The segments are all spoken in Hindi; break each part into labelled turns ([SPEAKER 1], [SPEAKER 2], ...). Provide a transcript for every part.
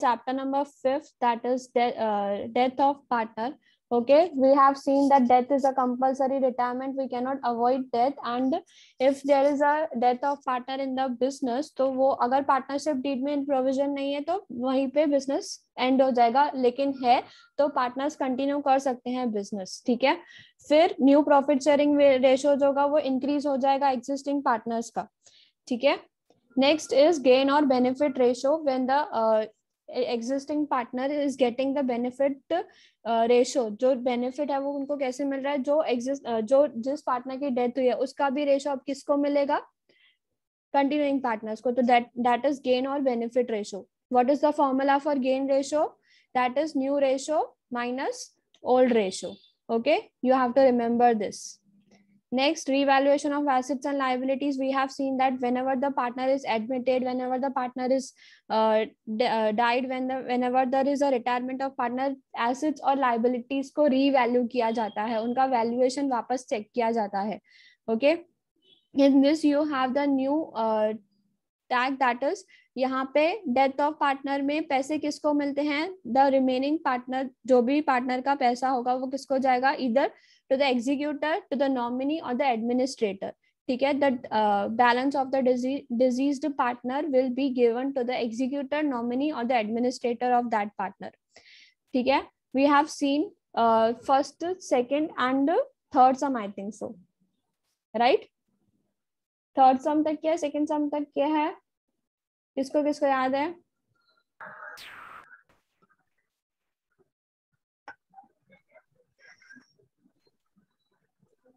[SPEAKER 1] chapter number 5, that is death of partner. Okay, we have seen that death is a compulsory retirement. We cannot avoid death, and if there is a death of partner in the business, तो वो अगर पार्टनरशिप डीड में प्रोविजन नहीं है तो वहीं पे बिजनेस एंड हो जाएगा, लेकिन है तो पार्टनर्स कंटिन्यू कर सकते हैं बिजनेस. ठीक है, फिर न्यू प्रॉफिट शेयरिंग रेशियो जो होगा वो इंक्रीज हो जाएगा एग्जिस्टिंग पार्टनर्स का. ठीक है, नेक्स्ट इज गेन और benefit ratio. When the existing partner is getting the benefit ratio, जो बेनिफिट है वो उनको कैसे मिल रहा है, जो जिस पार्टनर की डेथ हुई है उसका भी रेशियो अब किसको मिलेगा, कंटिन्यूइंग पार्टनर्स को. तो दैट इज गेन और benefit ratio. What is the formula for gain ratio? That is new ratio minus old ratio. Okay, you have to remember this. Next, revaluation of assets and liabilities. We have seen that whenever the partner is admitted, whenever the partner is died, whenever there is a retirement of partner, assets और liabilities को revalue किया जाता है, उनका valuation वापस check किया जाता है. Okay, in this you have the new tag, that is यहाँ पे डेथ ऑफ पार्टनर में पैसे किसको मिलते हैं, द रिमेनिंग पार्टनर, जो भी पार्टनर का पैसा होगा वो किसको जाएगा, इधर to the executor, to the nominee or the administrator. ठीक है, the balance of the deceased partner will be given to the executor, nominee or the administrator of that partner. ठीक है, we have seen first, second and third sum, I think so, right? Third सम तक क्या है, सेकंड सम तक क्या है, किसको किसको याद है?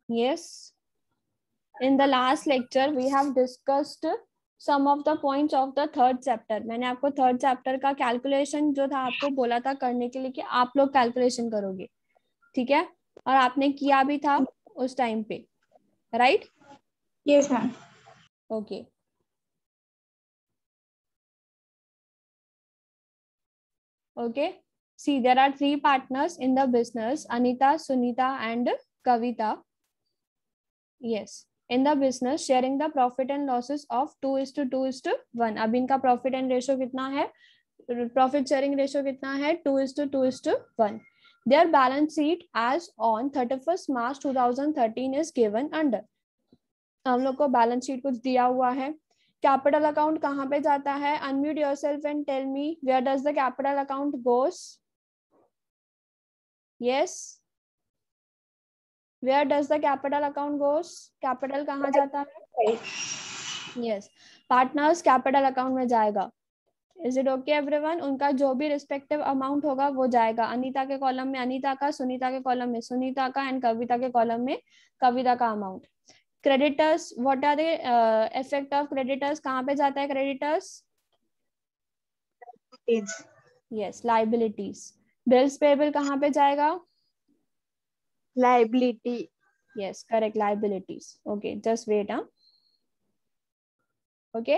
[SPEAKER 1] Yes, in the last lecture we have discussed some of the points of the third chapter. मैंने आपको थर्ड चैप्टर का कैलकुलेशन जो था आपको बोला था करने के लिए कि आप लोग कैलकुलेशन करोगे. ठीक है, और आपने किया भी था उस टाइम पे, right?
[SPEAKER 2] Yes ma'am.
[SPEAKER 1] Okay, okay, see, there are 3 partners in the business, Anita, Sunita and Kavita. Yes, in the business sharing the profit and losses of 2:2:1. अब इनका प्रॉफिट एंड रेशियो कितना है, प्रॉफिट शेयरिंग रेशियो कितना है, 2:2:1. Their balance sheet as on 31st March 2013 is given under. हम लोग को बैलेंस शीट कुछ दिया हुआ है. कैपिटल अकाउंट कहाँ पे जाता है? Unmute yourself and tell me where does the capital account goes. Yes, where does the capital account goes? Capital कहाँ जाता है? यस, पार्टनर्स कैपिटल अकाउंट में जाएगा. Is it okay everyone? उनका जो भी रिस्पेक्टिव अमाउंट होगा वो जाएगा. अनीता के कॉलम में अनीता का, सुनीता के कॉलम में सुनीता का एंड कविता के कॉलम में कविता का amount. Creditors, what are the effect of creditors? कहाँ पे जाता है creditors? Yes, liabilities. Bills payable कहाँ पे जाएगा?
[SPEAKER 2] Liability.
[SPEAKER 1] Yes, correct, liabilities. Okay, just wait. Okay,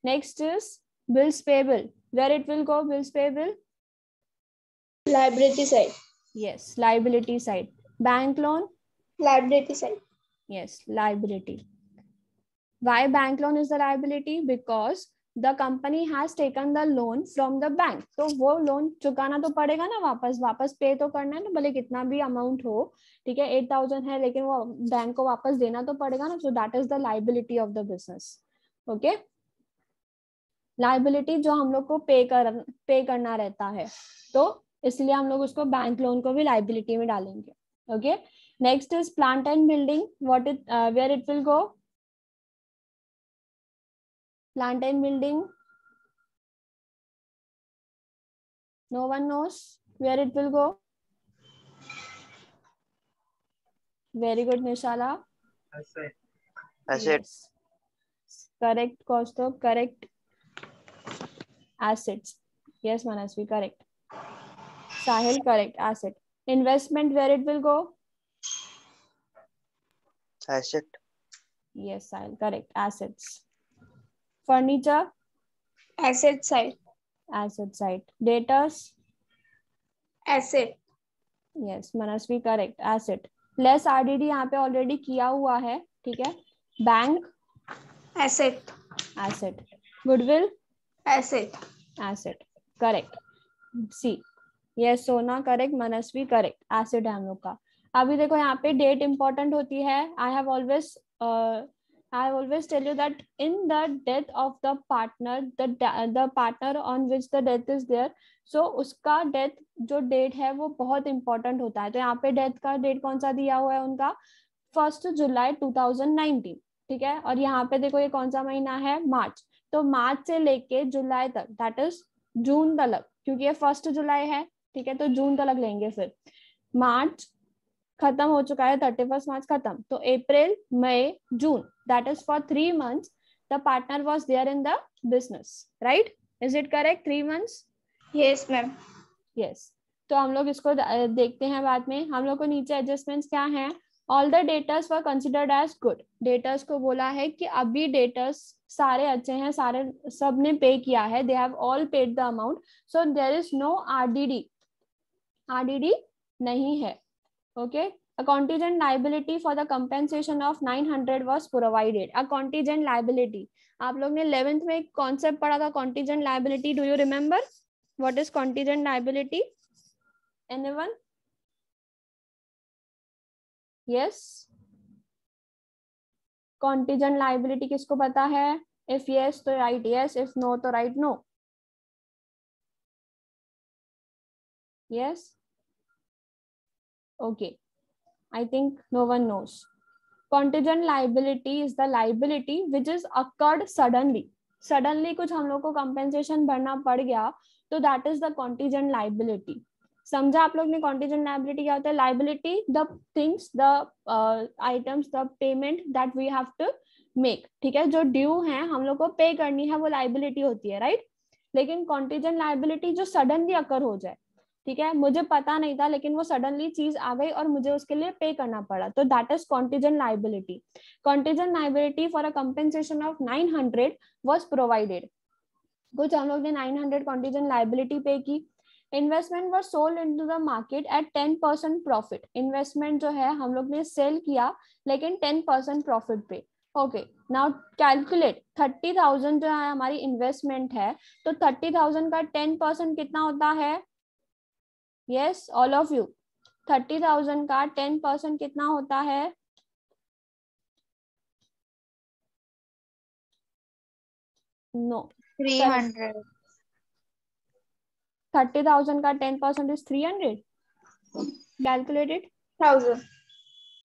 [SPEAKER 1] next is bills payable. Where it will go, bills payable?
[SPEAKER 2] Liability side.
[SPEAKER 1] Yes, liability side. Bank loan?
[SPEAKER 2] Liability side.
[SPEAKER 1] Yes, liability. Why bank loan is the liability? Because the company has taken the loan from the bank. तो वो लोन चुकाना तो पड़ेगा ना, वापस पे तो करना है ना, भले कितना भी अमाउंट हो. ठीक है, 8,000 है लेकिन वो बैंक को वापस देना तो पड़ेगा ना. So that is the liability of the business. Okay, liability जो हम लोग को पे करना रहता है, तो इसलिए हम लोग उसको बैंक लोन को भी लाइबिलिटी में डालेंगे. Okay, next is plant and building. What it, where it will go? Plant and building, no one knows where it will go. Very good Nishala. Correct Kaustubh, correct. Assets. Yes, Manasvi, correct. Sahil, correct. Asset. Investment, where it will go?
[SPEAKER 3] Asset.
[SPEAKER 1] Yes, Sahil, correct. Assets. Furniture?
[SPEAKER 2] Asset side.
[SPEAKER 1] Asset side. Debtors?
[SPEAKER 2] Asset.
[SPEAKER 1] Yes, Manasvi, correct. Asset. Less RDD यहाँ पे already किया हुआ है. ठीक है. Bank?
[SPEAKER 2] Asset.
[SPEAKER 1] Asset. Goodwill?
[SPEAKER 2] Asset.
[SPEAKER 1] Asset. Correct. सी। यस सोना करेक्ट, मनस्वी करेक्ट, एसिड है हम लोग का। अभी देखो यहाँ पे डेट इंपॉर्टेंट होती है। I have always tell you that in the death of the partner, the partner on which the death is there, so उसका डेथ जो डेट है वो बहुत इंपॉर्टेंट होता है। तो यहाँ पे डेथ का डेट कौन सा दिया हुआ है उनका, 1 जुलाई 2019, ठीक है। और यहाँ पे देखो ये कौन सा महीना है, मार्च। तो मार्च से लेके जुलाई तक, दैट इज जून तक, क्योंकि ये 1 जुलाई है, ठीक है, तो जून तक लेंगे। फिर मार्च खत्म हो चुका है, 31 मार्च खत्म, तो अप्रैल मई जून, that is for 3 months the partner was there in the business, right? Is it correct? 3 months?
[SPEAKER 2] Yes ma'am.
[SPEAKER 1] Yes. तो हम लोग इसको देखते हैं बाद में। हम लोग को नीचे एडजस्टमेंट्स क्या है, all the debtors were considered as good. Debtors को बोला है कि अभी डेटर्स सारे अच्छे हैं, सारे सब ने पे किया है, they have all paid the amount, so there is no RDD, RDD नहीं है। Okay, a contingent liability for the compensation of 900 was provided. A contingent liability, आप लोग ने 11th में एक कॉन्सेप्ट पढ़ा था, contingent liability, do you remember what is contingent liability? Anyone? Yes, contingent liability किसको पता है? If yes तो write yes, if no तो write no. Yes, okay, I think no one knows. Contingent liability is the liability which is occurred suddenly. Suddenly कुछ हम लोग को compensation भरना पड़ गया, तो that is the contingent liability. समझा आप लोग ने contingent liability क्या होता है? Liability, the things, the items, the payment that we have to make, ठीक है, जो ड्यू है हम लोग को पे करनी है, वो liability होती है, राइट? लेकिन contingent liability जो suddenly occur हो जाए, ठीक है, मुझे पता नहीं था लेकिन वो सडनली चीज आ गई और मुझे उसके लिए पे करना पड़ा, तो that is contingent liability. Contingent liability for a compensation of 900 was provided. कुछ हम लोग ने 900 कॉन्टिजेंट लाइबिलिटी पे की। Investment were sold into the market at 10% profit. Investment जो है हम लोग ने सेल किया लेकिन 10% प्रॉफिट पे। ओके, नाउ कैलकुलेट 30,000 जो है हमारी इन्वेस्टमेंट है, तो 30,000 का 10% कितना होता है? Yes, all of you. 30,000 का 10% कितना होता है? No.
[SPEAKER 2] 300.
[SPEAKER 1] 30,000 का 10% is 300. Calculate it.
[SPEAKER 2] 1000.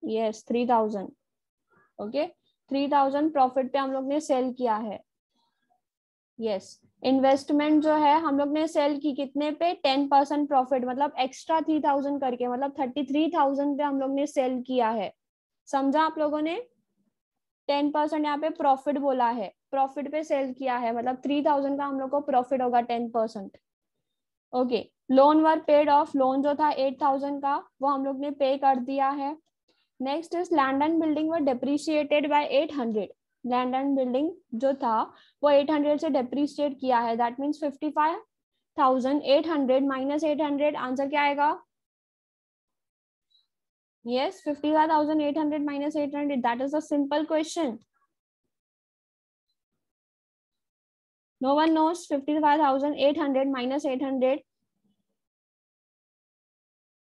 [SPEAKER 1] Yes, 3,000. Okay, 3,000 profit पे हम लोग ने सेल किया है। Yes, इन्वेस्टमेंट जो है हम लोग ने सेल की कितने पे? 10% प्रॉफिट, मतलब एक्स्ट्रा 3,000 करके, मतलब 33,000 पे हम लोग ने सेल किया है। समझा आप लोगों ने? 10% यहाँ पे प्रॉफिट बोला है, प्रॉफिट पे सेल किया है, मतलब 3,000 का हम लोग को प्रॉफिट होगा 10%। Okay, loan were paid of. Loan जो था 8,000 का, वो हम लोग ने पे कर दिया है। Next is land and building were depreciated by 800। Land and building जो था वो 800 से डेप्रिशिएट किया है, दैट मीन्स 55,800 माइनस 800, आंसर क्या आएगा? Yes, 55,800 minus 800. That is a simple question. No one knows 55,800 minus 800.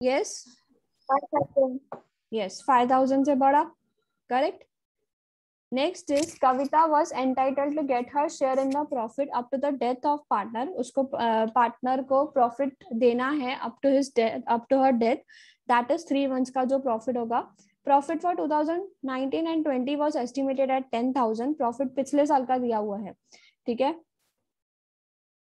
[SPEAKER 1] Yes.
[SPEAKER 2] 5,000.
[SPEAKER 1] Yes, 5,000 से बड़ा. Correct. Next is Kavita was entitled to get her share in the profit up to the death of partner. उसको partner को profit देना है up to his death, up to her death. That is 3 months का जो profit होगा. Profit for 2019 and 20 was estimated at 10,000. Profit पिछले साल का दिया हुआ है, ठीक है?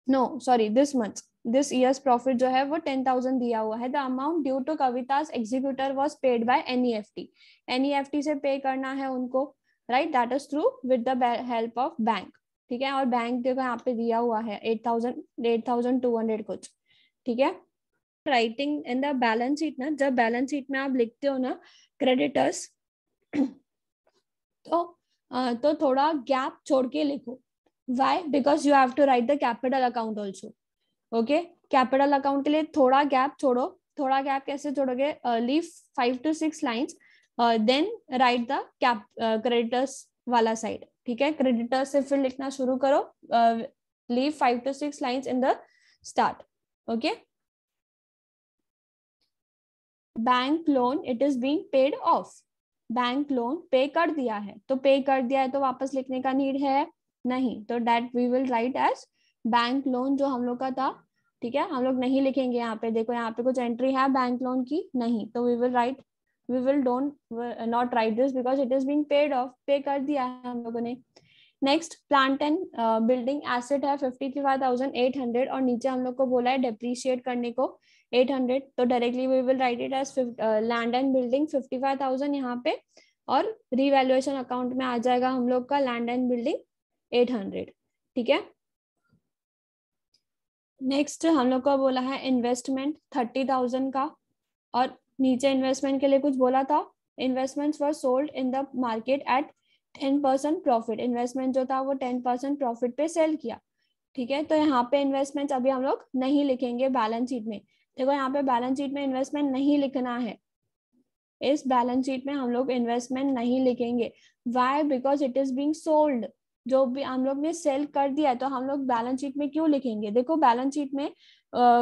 [SPEAKER 1] No, sorry, this month. This year's profit जो है वो 10,000 दिया हुआ है. The amount due to Kavita's executor was paid by NEFT. NEFT से पे करना है उनको, right? That is through with the help of bank. ठीक है, और बैंक देखो यहाँ पे दिया हुआ है 8,200 कुछ, ठीक है? Writing in the balance sheet ना, जब बैलेंस शीट में आप लिखते हो ना क्रेडिटर्स, तो थोड़ा गैप छोड़ के लिखो. Why? Because you have to write the capital account also. Okay, capital account के लिए थोड़ा गैप छोड़ो. थोड़ा गैप कैसे छोड़ोगे? Leave 5 to 6 lines, then write the creditors वाला साइड, ठीक है? क्रेडिटर्स से फिर लिखना शुरू करो. Leave 5 to 6 lines in the start. Okay, bank loan it is being paid of, bank loan पे कर दिया है, तो पे कर दिया है तो वापस लिखने का नीड है नहीं, तो that we will write as bank loan जो हम लोग का था, ठीक है, हम लोग नहीं लिखेंगे यहाँ पे, देखो यहाँ पे कुछ एंट्री है बैंक लोन की नहीं, तो we will write, we will don't not write this because it is being paid off, pay कर दिया है हम लोगों ने। Next plant and building asset है 55,800 और नीचे हम लोग को बोला है डेप्रीशिएट करने को 800, तो directly we will write it as land and building 55,000 यहाँ पे, और रीवैल्यूएशन अकाउंट में आ जाएगा हम लोग का लैंड एंड बिल्डिंग 800, ठीक है। नेक्स्ट हम लोग को बोला है इन्वेस्टमेंट 30,000 का, और नीचे इन्वेस्टमेंट के लिए कुछ बोला था, investments were sold in the market at 10% profit, investment जो था वो 10% प्रॉफिट पे सेल किया, ठीक है। तो यहाँ पे इन्वेस्टमेंट्स अभी हम लोग नहीं लिखेंगे बैलेंस शीट में, देखो यहाँ पे बैलेंस शीट में इन्वेस्टमेंट नहीं लिखना है, इस बैलेंस शीट में हम लोग इन्वेस्टमेंट नहीं लिखेंगे, why, because it is being sold, जो भी हम लोग ने सेल कर दिया है तो हम लोग बैलेंस शीट में क्यों लिखेंगे, देखो बैलेंस शीट में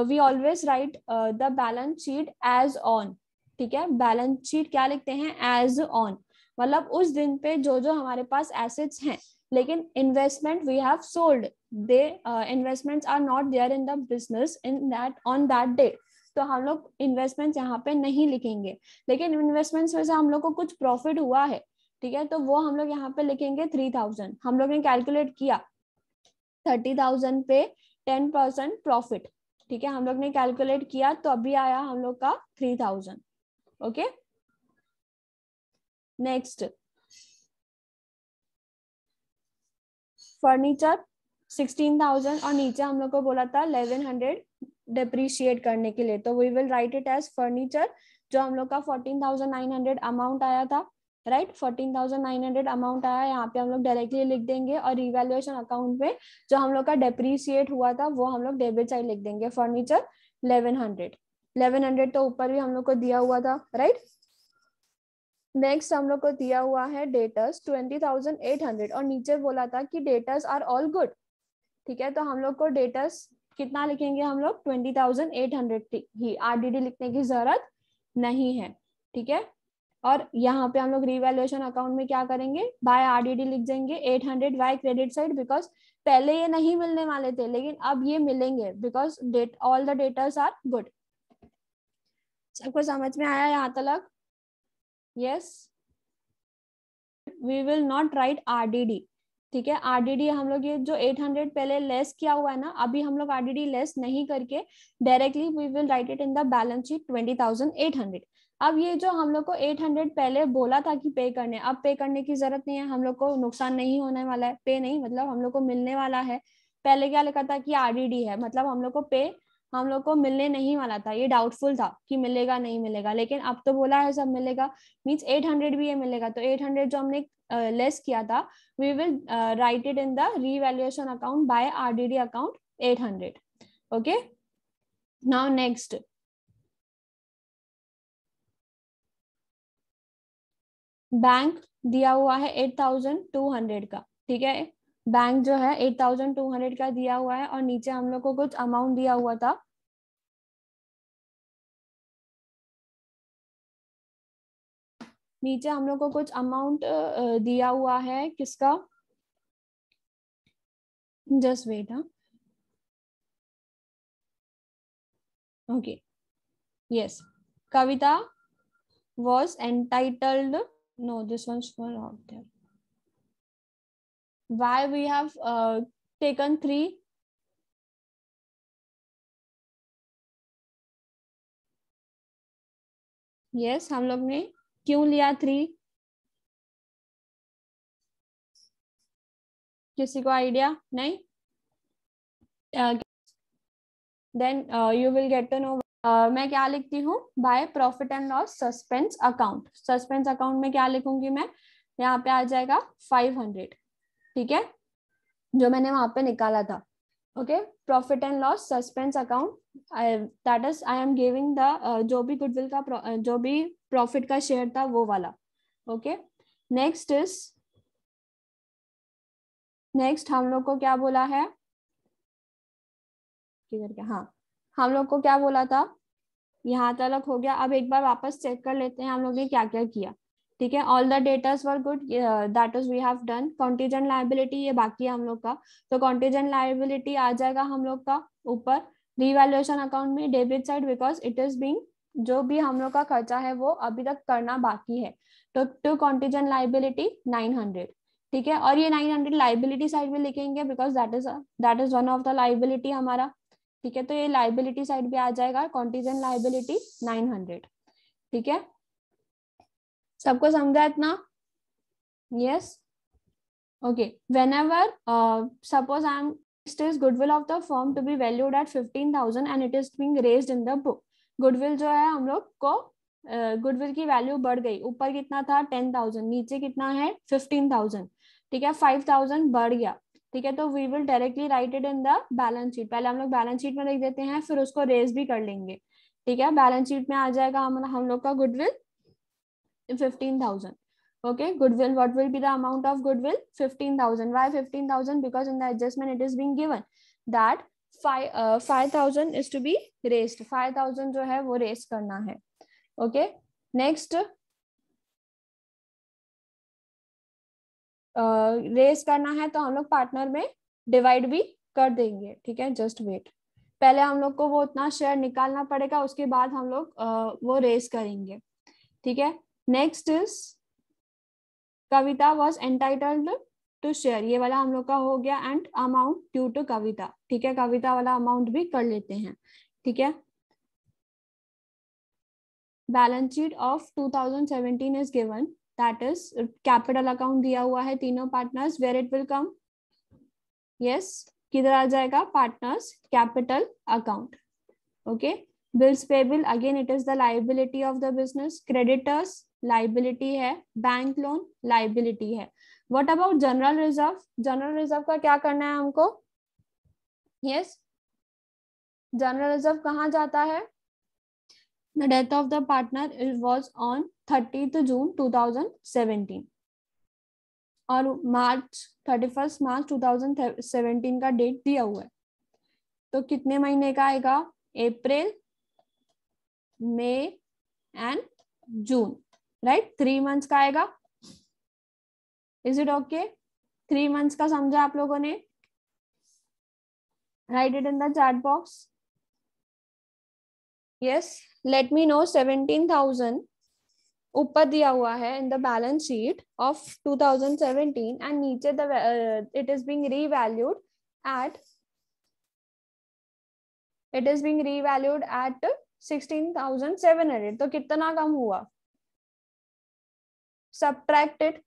[SPEAKER 1] we always write the balance sheet as on, ठीक है, बैलेंस शीट क्या लिखते हैं एज ऑन, मतलब उस दिन पे जो जो हमारे पास एसेट्स हैं, लेकिन investment we have sold, they investments are not there in the business in that on that date, तो हम लोग इन्वेस्टमेंट्स यहाँ पे नहीं लिखेंगे, लेकिन इन्वेस्टमेंट्स में से हम लोग को कुछ प्रॉफिट हुआ है, ठीक है, तो वो हम लोग यहाँ पे लिखेंगे 3,000, हम लोग ने कैलकुलेट किया 30,000 पे 10% प्रॉफिट, ठीक है, हम लोग ने कैलकुलेट किया तो अभी आया हम लोग का 3,000, ओके। नेक्स्ट फर्नीचर 16,000 और नीचे हम लोग को बोला था 1100 डेप्रीशिएट करने के लिए, तो we will write it as furniture, जो हम लोग का 14,900 अमाउंट आया था, राइट, 14,900 अमाउंट आया, यहाँ पे हम लोग डायरेक्टली लिख देंगे, और रिवैल्यूएशन अकाउंट में जो हम लोग का डेप्रीशिएट हुआ था वो हम लोग डेबिट साइड लिख देंगे, फर्नीचर 1100 तो ऊपर भी हम लोग को दिया हुआ था, राइट। नेक्स्ट हम लोग को दिया हुआ है डेटर्स 20,800 और नीचे बोला था कि डेटर्स आर ऑल गुड, ठीक है, तो हम लोग को डेटर्स कितना लिखेंगे, हम लोग 20,800 ही, आरडीडी लिखने की जरूरत नहीं है, ठीक है। और यहाँ पे हम लोग रिवैल्यूएशन अकाउंट में क्या करेंगे, बाय आरडीडी लिख देंगे 800 बाय क्रेडिट साइड, बिकॉज पहले ये नहीं मिलने वाले थे लेकिन अब ये मिलेंगे, because that all the debtors are good. सबको समझ में आया यहाँ तक? Yes, we will not write RDD, ठीक है, आरडीडी हम लोग ये जो 800 पहले लेस किया हुआ है ना, अभी हम लोग आरडीडी लेस नहीं करके directly we will write it in the balance sheet 20,800। अब ये जो हम लोग को 800 पहले बोला था कि पे करने, अब पे करने की जरूरत नहीं है, हम लोग को नुकसान नहीं होने वाला है, पे नहीं मतलब हम लोग को मिलने वाला है, पहले क्या लिखा था कि आरडीडी है, मतलब हम लोग को पे हम लोग को मिलने नहीं वाला था, ये डाउटफुल था कि मिलेगा नहीं मिलेगा, लेकिन अब तो बोला है सब मिलेगा, मीन्स 800 भी ये मिलेगा, तो 800 जो हमने लेस किया था we will write it in the revaluation account by RDD account 800, okay। now next bank दिया हुआ है 8,200 का, ठीक है, बैंक जो है 8,200 का दिया हुआ है और नीचे हम लोग को कुछ अमाउंट दिया हुआ था, नीचे हम लोग को कुछ अमाउंट दिया हुआ है, किसका, जस्ट वेट, हाँ, okay, yes, Kavita was entitled, no, this one's for out there, why we have taken 3, yes, हम लोग ने क्यों लिया 3, किसी को आइडिया नहीं, then you will get to know. मैं क्या लिखती हूँ, by profit and loss suspense account, suspense account में क्या लिखूंगी मैं, यहाँ पे आ जाएगा 500, ठीक है, जो मैंने वहां पे निकाला था, okay, profit and loss suspense account, that is I am giving the जो भी गुडविल का जो भी प्रॉफिट का शेयर था वो वाला, ओके। नेक्स्ट इज, नेक्स्ट हम लोग को क्या बोला है, किधर क्या, हाँ, हम लोग को क्या बोला था, यहाँ तक हो गया। अब एक बार वापस चेक कर लेते हैं हम लोग ने क्या क्या किया। ठीक है, all the debtors were good, that is we have done. Contingent liability ये बाकी है हम लोग का, तो कॉन्टीजेंट लायबिलिटी आ जाएगा हम लोग का ऊपर रीवैल्यूएशन अकाउंट में debit side, because it is being, जो भी हम लोग का खर्चा है वो अभी तक करना बाकी है। तो टू कॉन्टीजेंट लायबिलिटी 900। ठीक है, और ये 900 लाइबिलिटी साइड में लिखेंगे because that is one of the liability हमारा। ठीक है, तो ये लाइबिलिटी साइड पे आ जाएगा कॉन्टीजेंट लाइबिलिटी 900। ठीक है, सबको समझा इतना? Yes, okay. whenever suppose I am is goodwill of the firm to be valued at 15,000 and it is being raised in the book। Goodwill जो है हम लोग को, गुडविल की वैल्यू बढ़ गई, ऊपर कितना था 10,000, नीचे कितना है 15,000। ठीक है, 5,000 बढ़ गया। ठीक है, तो we will directly write it in the balance sheet. पहले हम लोग बैलेंस शीट में लिख देते हैं, फिर उसको रेज भी कर लेंगे। ठीक है, बैलेंस शीट में आ जाएगा हम लोग का goodwill 15,000। okay, goodwill, what will be the amount of goodwill? 15,000। why 15,000? because in the adjustment it is being given that 5,000 is to be raised। 5,000 जो है वो रेस करना है। okay, next रेस करना है तो हम लोग पार्टनर में डिवाइड भी कर देंगे। ठीक है, जस्ट वेट, पहले हम लोग को वो उतना शेयर निकालना पड़ेगा, उसके बाद हम लोग वो रेस करेंगे। ठीक है, next is Kavita was entitled to share, ये वाला हम लोग का हो गया, and amount due to Kavita. ठीक है, कविता वाला अमाउंट भी कर लेते हैं। ठीक है, balance sheet of 2017 is given, that is capital account दिया हुआ है तीनों partners, where it will come, yes, किधर आ जाएगा, partners capital account. Okay, bills payable, again it is the liability of the business. Creditors liability है, बैंक लोन लाइबिलिटी है। What about general reserve? General reserve का क्या करना है हमको? यस, जनरल रिजर्व कहाँ जाता है? The death of the partner was on 30th June 2017 और मार्च 31st March 2017 का डेट दिया हुआ है। तो कितने महीने का आएगा? अप्रैल, मई एंड जून, राइट? 3 months का आएगा। Is it okay? 3 months का समझा आप लोगों ने? Write it in the chat box. Yes, let me know. 17,000 ऊपर दिया हुआ है in the balance sheet of 2017 and नीचे it is being revalued at 16,700। तो कितना कम हुआ? Subtract it,